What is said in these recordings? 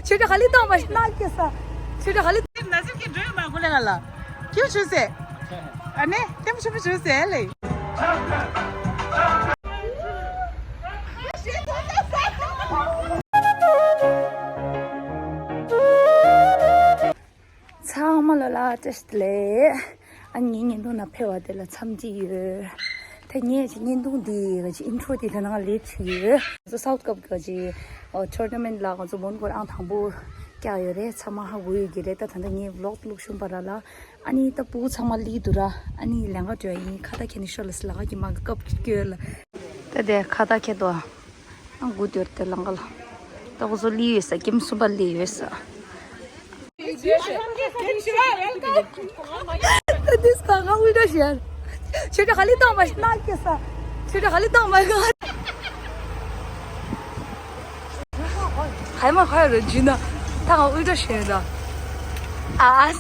छोटा खाली तो मत ना कैसा छोटा खाली नसीब की ड्रीम मार बोले गला क्यों चूसे अने तुम शुभ चूसे ले 참말라 just le 아니 년도 나 배워들 참지유 대니에 진인동디 같이 인트로디 되는 걸 리치 그래서 사우트컵까지 토너먼트 라고서 뭔걸 안 당부 꺄여래 참아하고 얘기를 했다 단단히 블로그 룩좀 봐라라 아니 또 부 참말리두라 아니 량가 저이 카다케니 셜스라가 기막 컵결 근데 카다케도 안 고드르테 랑갈 또서 리에서 김수발 리에서 this kanga ulta share छोटा खाली तो मत ना कैसा छोटा खाली तो मत还蛮还有人群的他好ulta share的啊是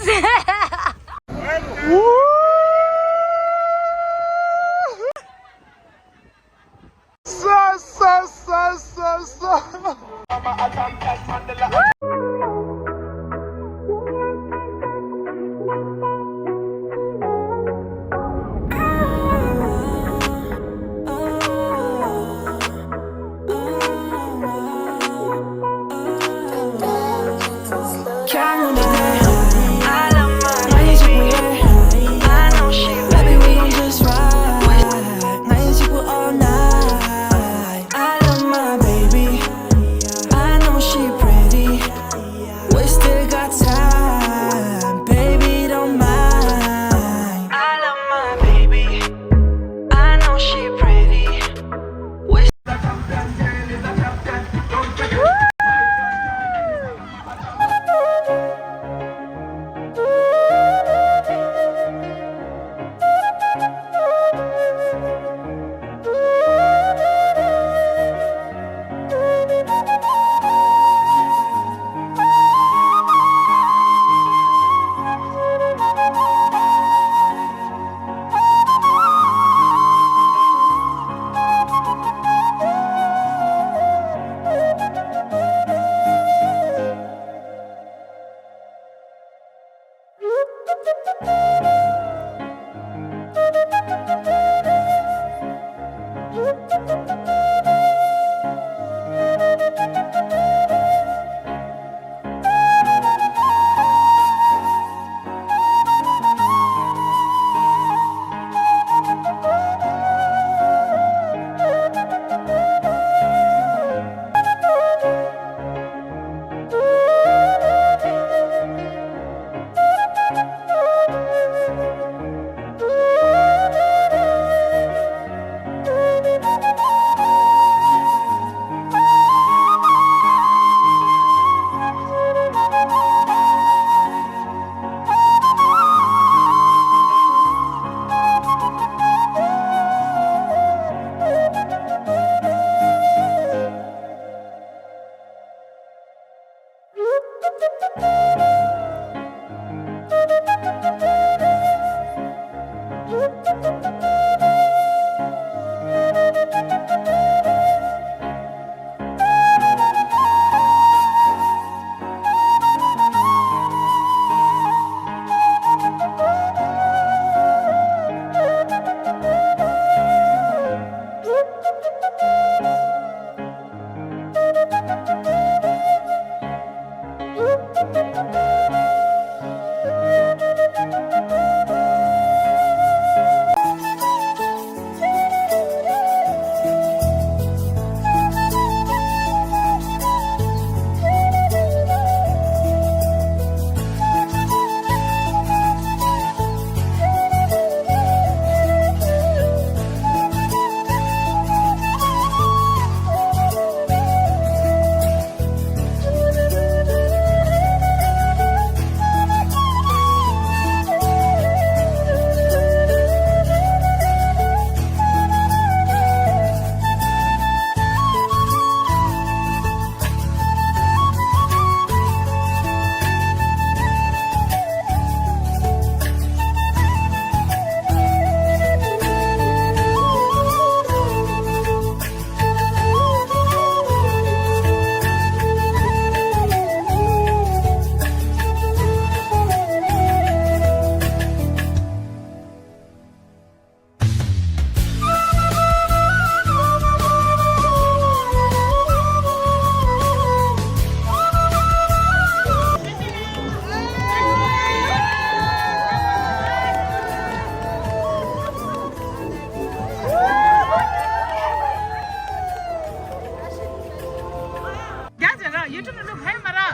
YouTube में लोग भाई मरा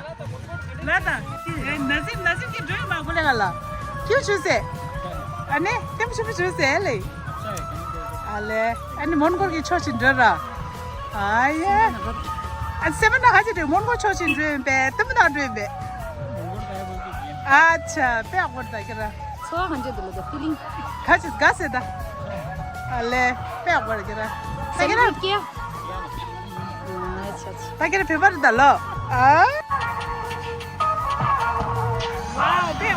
लाता नसीब की ड्राइंग मार बोलेगा ला क्यों चूसे अने तुम चूसे ले अले अने Mundgod की छोचिन ड्रा आये अन सेवन ना खाते Mundgod छोचिन ड्राइंग पे तुम ना ड्राइंग पे अच्छा पे आकोड़ता क्या 소화 간제 들어도 필링 같이 가세다 알레 पे आकोड़ क्या ताकि 할게요. ताकि पेपर डालो आ वाह पे